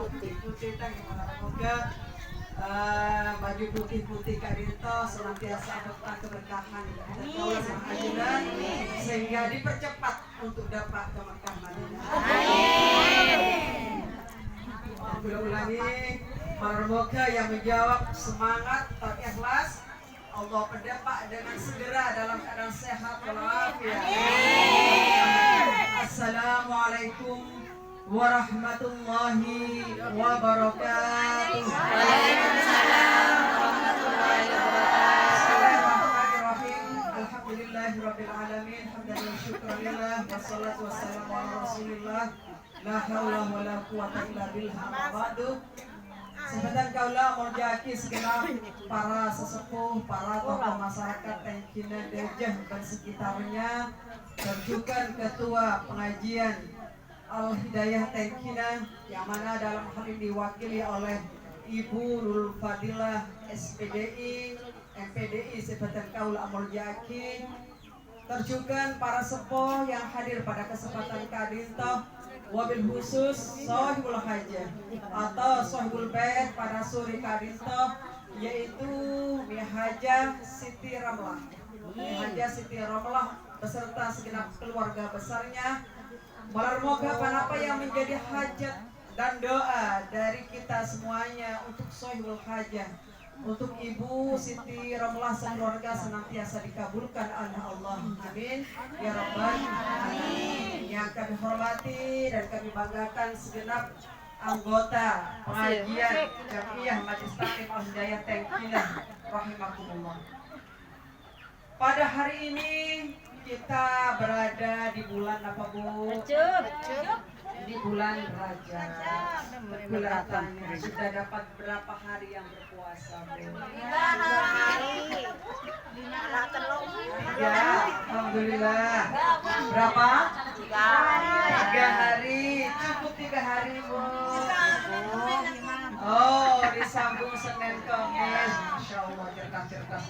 putih-putih teh semoga baju putih-putih Karinto senantiasa berkah keberkahan dan keberkahan sehingga dipercepat untuk dapat ke Mekah Madinah. Amin. Ulangi, semoga yang menjawab semangat dan ikhlas Allah pendapat dengan segera dalam keadaan sehat walafiat. Assalamualaikum warahmatullahi wabarakatuh. Waalaikumsalam warahmatullahi wabarakatuh. Bismillahirrahmanirrahim. Alhamdulillahirabbil alamin. Hamdan wa syukran lillah wassalatu wassalamu ala Rasulillah. La haula wala quwata illa billah. Ba'du. Sebentar kaulah merjaki segenap para sesepuh, para tokoh masyarakat Tengkina Dejah dan sekitarnya, dan juga ketua pengajian Al-Hidayah Tengkina yang mana dalam hal ini diwakili oleh Ibu Nurul Fadilah SPDI, MPDI Sebentar kaulah merjaki, terjukan para sepuh yang hadir pada kesempatan kadintoh, wabil khusus Sohibul Hajah atau Sohibul Bait pada sore kadintoh, yaitu Mihajah Siti Ramlah. Mihajah Siti Ramlah beserta segenap keluarga besarnya. Moga apa yang menjadi hajat dan doa dari kita semuanya untuk Sohibul Hajah, untuk Ibu Siti Ramlah sekeluarga senantiasa dikabulkan oleh Allah. Amin ya rabbal alamin. Yang kami hormati dan kami banggakan segenap anggota pengajian Jamiah Majelis Taklim Al-Hidayah Tengkina rahimakumullah. Pada hari ini kita berada di bulan apa, Bu? Di bulan Rajab. Kelihatannya sudah dapat berapa hari yang berpuasa, Bu? 3 hari. Ya, alhamdulillah. Berapa? 3 hari. Cukup 3 hari, Bu. Oh, disambung Senin Kamis. Masya Allah, cerdas.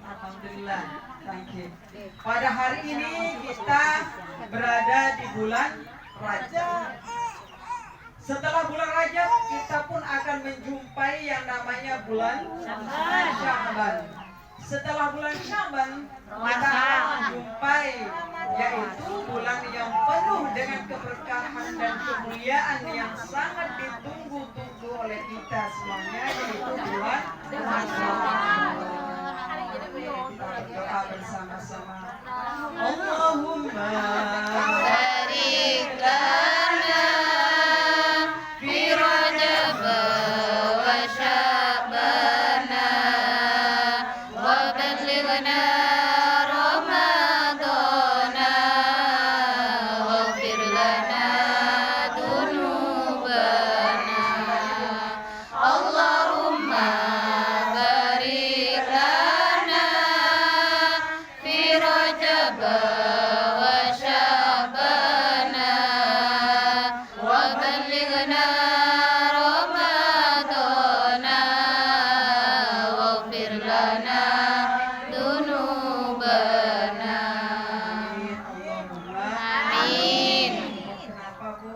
Alhamdulillah. Thank you. Pada hari ini kita berada di bulan Rajab. Setelah bulan Rajab, kita pun akan menjumpai yang namanya bulan Sya'ban. Setelah bulan Sya'ban, kita akan menjumpai yaitu bulan yang penuh dengan keberkahan dan kemuliaan yang sangat ditunggu-tunggu oleh kita semuanya, yaitu bulan Ramadan. Kita berdoa bersama-sama. Allahumma barik lana fi Rajab wa Sya'ban wa ballighna Ramadan waghfir lana dzunubana. Allahumma barik lana fi Rajab wa Sya'ban wa ballighna Ramadan waghfir lana dzunubana. Amin. Kenapa, Bu?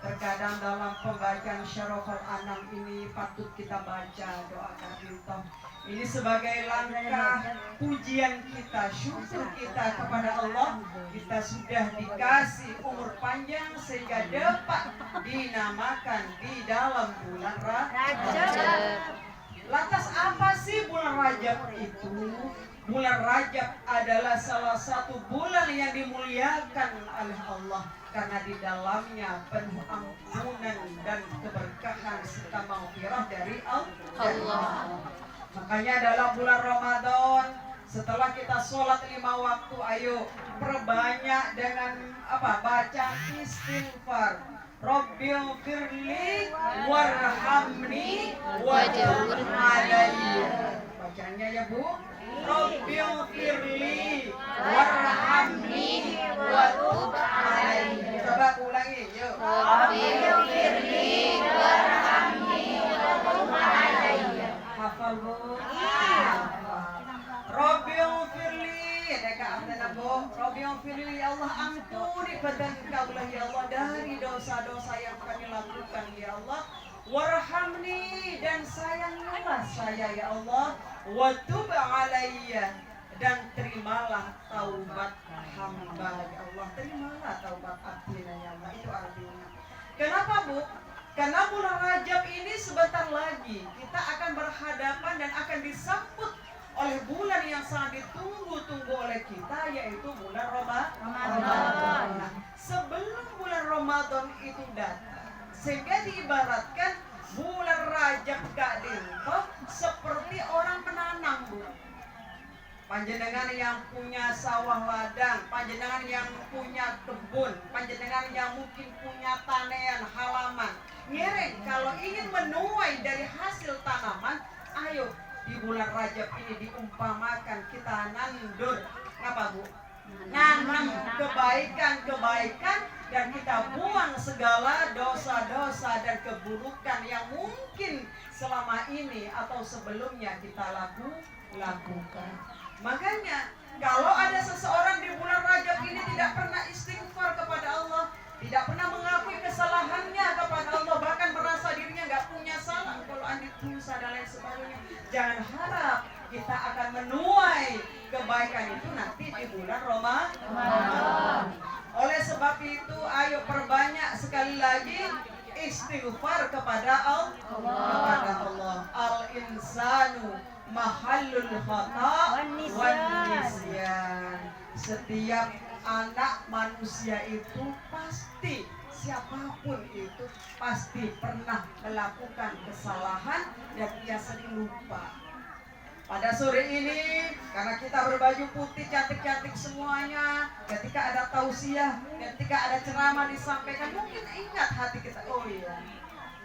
Terkadang dalam pembacaan Syarafal Anam ini patut kita baca doa kadintoh. Ini sebagai langkah pujian kita, syukur kita kepada Allah. Kita sudah dikasih umur panjang sehingga dapat dinamakan di dalam bulan Rajab. Lantas apa sih bulan Rajab itu? Bulan Rajab adalah salah satu bulan yang dimuliakan oleh Allah karena di dalamnya penuh ampunan dan keberkahan serta maghfirah dari Allah. Makanya dalam bulan Ramadan, setelah kita sholat 5 waktu, ayo perbanyak dengan baca istighfar. Rabbighfirli warhamni waj'alni alayya. Bacanya ya, Bu. Rabbighfirli warhamni watub alayya. Coba ulangi, yuk. Rabbighfirli warhamni watub alayya. Hafal, Bu? Iya. Rabbighfirli ya deka amdana bo Rabbi firli ya Allah, ampuni badan kaulah ya Allah dari dosa-dosa yang kami lakukan ya Allah. Warhamni, dan sayangilah saya ya Allah. Wa tub alayya, dan terimalah taubat hamba ya Allah. Terimalah taubat abdina ya Allah. Itu artinya. Kenapa Bu? Karena bulan Rajab ini sebentar lagi kita akan berhadapan dan akan disambut oleh bulan yang sangat ditunggu-tunggu oleh kita, yaitu bulan Ramadan. Nah, sebelum bulan Ramadan itu datang, sehingga diibaratkan bulan Rajab gak dintoh seperti orang menanam, Bu. Panjenengan yang punya sawah ladang, panjenengan yang punya kebun, panjenengan yang mungkin punya tanean halaman, ngereng kalau ingin menuai dari hasil tanaman, ayo di bulan Rajab ini diumpamakan kita nandur apa Bu? Nanam kebaikan-kebaikan, dan kita buang segala dosa-dosa dan keburukan yang mungkin selama ini atau sebelumnya kita lakukan. Makanya kalau ada seseorang di bulan Rajab ini tidak pernah istighfar kepada Allah, tidak pernah mengakui kesalahannya kepada Allah, bahkan merasa dirinya nggak punya salah, kalau andi dosa dan lain sebagainya, jangan harap kita akan menuai kebaikan itu nanti di bulan Ramadan. Oleh sebab itu, ayo perbanyak sekali lagi istighfar kepada Allah. Al-insanu mahallul khata' wan nisyan. Setiap anak manusia itu pasti, siapapun itu pasti pernah melakukan kesalahan dan ia sering lupa. Pada sore ini, karena kita berbaju putih cantik-cantik semuanya, ketika ada tausiah, ketika ada ceramah disampaikan, mungkin ingat hati kita, oh iya.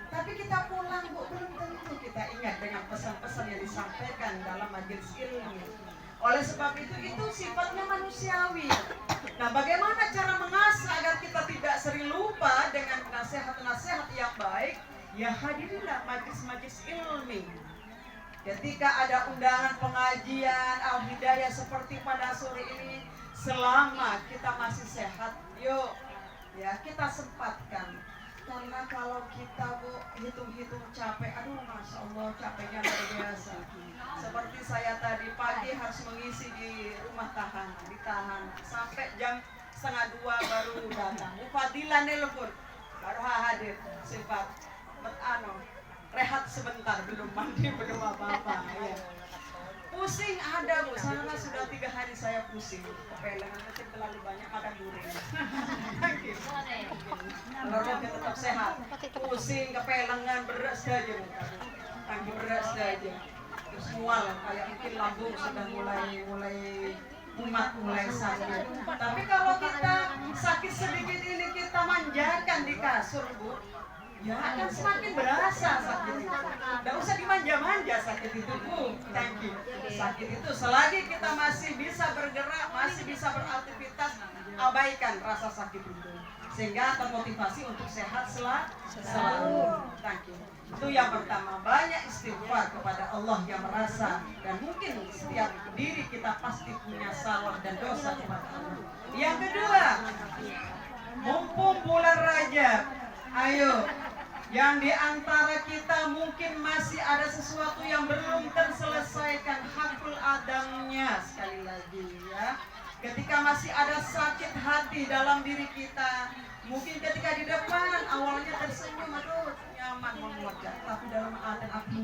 Tapi kita pulang, Bu, belum tentu kita ingat dengan pesan-pesan yang disampaikan dalam majelis ilmu. Oleh sebab itu sifatnya manusiawi. Nah, bagaimana cara mengasah agar kita tidak sering lupa dengan nasihat-nasihat yang baik? Ya, hadirilah majelis-majelis ilmi. Ketika ada undangan pengajian Al-Hidayah seperti pada sore ini, selama kita masih sehat, yuk ya kita sempatkan. Karena kalau kita Bu hitung-hitung capek, aduh Masya Allah capeknya luar biasa. Seperti saya tadi pagi harus mengisi di rumah tahanan, ditahan sampai jam 1:30 baru datang. Fadilah nelpon, baru hadir sifat rehat sebentar, belum mandi, belum apa-apa ya. Pusing ada Bu, sana sudah 3 hari saya pusing. Kepelengan mungkin terlalu banyak makan durian. Kalau kita tetap sehat, pusing, kepelengan, beras saja, kaki beras saja. Terus mual, kayak mungkin lambung sudah mulai umat mulai sakit. Tapi kalau kita sakit sedikit ini kita manjakan di kasur, Bu, ya akan semakin berasa sakit itu. Tidak usah dimanja-manja sakit itu, Bu. Thank you. Sakit itu selagi kita masih bisa bergerak, masih bisa beraktivitas, abaikan rasa sakit itu, sehingga termotivasi untuk sehat selalu. Thank you. Itu yang pertama, banyak istighfar kepada Allah yang merasa, dan mungkin setiap diri kita pasti punya salah dan dosa kepada Allah. Yang kedua, mumpung bulan Rajab, ayo, yang di antara kita mungkin masih ada sesuatu yang belum terselesaikan hakul adamnya, sekali lagi ya. Ketika masih ada sakit hati dalam diri kita, mungkin ketika di depan awalnya tersenyum, aduh nyaman mengucap, tapi dalam hati aku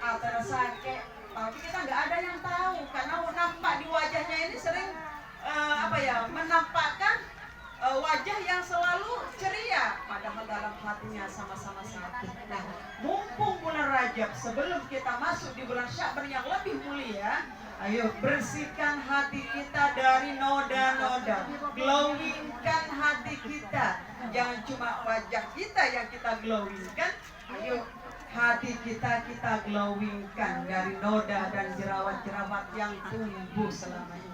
atau sakit, tapi kita nggak ada yang tahu, karena nampak di wajahnya ini sering menampakkan wajah yang selalu ceria, padahal dalam hatinya sama-sama sakit. Nah, mumpung bulan Rajab, sebelum kita masuk di bulan Sya'ban yang lebih mulia, ayo bersihkan hati kita dari noda-noda, glowingkan hati kita. Jangan cuma wajah kita yang kita glowingkan, ayo hati kita glowingkan dari noda dan jerawat-jerawat yang tumbuh selama ini.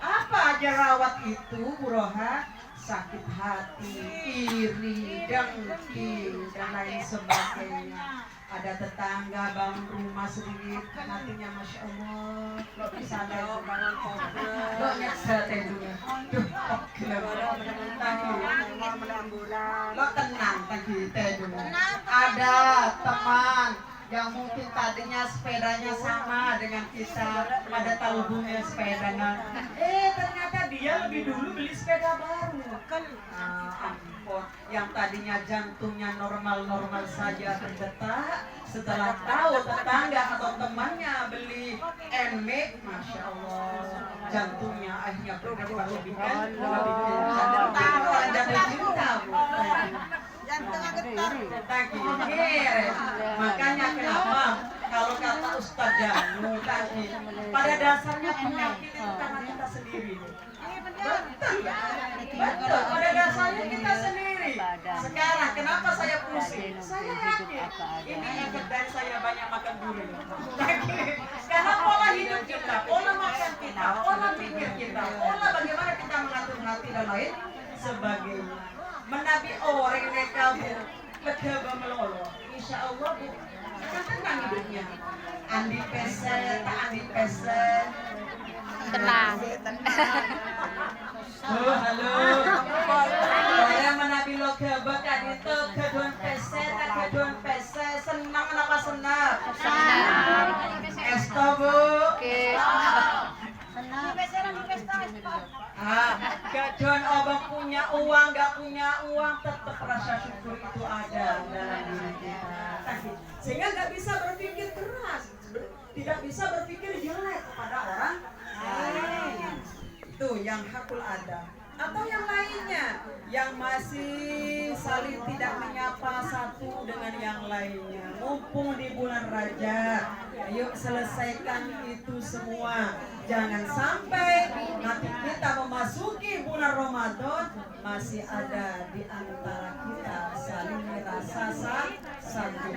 Apa jerawat itu, Bu Roha? Sakit hati, iri, dengki, dan lain sebagainya. ada tetangga bangun rumah sedikit hatinya masya Allah lo bisa lo bangun komplek lo nyeksa tentunya duh lo tenang tadi tentunya ada teman yang mungkin tadinya sepedanya sama dengan kita pada talbungnya sepedanya ternyata dia lebih dulu beli sepeda baru kan ampun yang tadinya jantungnya normal-normal saja terdetak setelah tahu tetangga atau temannya beli NMAX masya Allah jantungnya akhirnya berdebar lebih kencang tahu ada berjuta makanya kenapa kalau kata Ustadz Janu tadi pada dasarnya penyakit itu karena kita sendiri betul pada dasarnya kita sendiri sekarang kenapa saya pusing saya yakin ini efek dari saya banyak makan duri karena pola hidup kita pola makan kita pola pikir kita pola bagaimana kita mengatur hati dan lain sebagainya menabi orang mereka lega melolo insya Allah bu akan tenang hidupnya andi peset Tenang. halo saya menabi lo lega kan itu kedua peset senang kenapa senang esto bu Gadon abang punya uang, nggak punya uang, tetap rasa syukur itu ada dalam diri kita. Sehingga nggak bisa berpikir keras, tidak bisa berpikir jelek kepada orang lain. Itu yang hakul ada. Atau yang lainnya, yang masih saling tidak menyapa satu dengan yang lainnya. Mumpung di bulan Rajab, ayo selesaikan itu semua. Jangan sampai nanti kita memasuki bulan Ramadan masih ada di antara kita saling merasa satu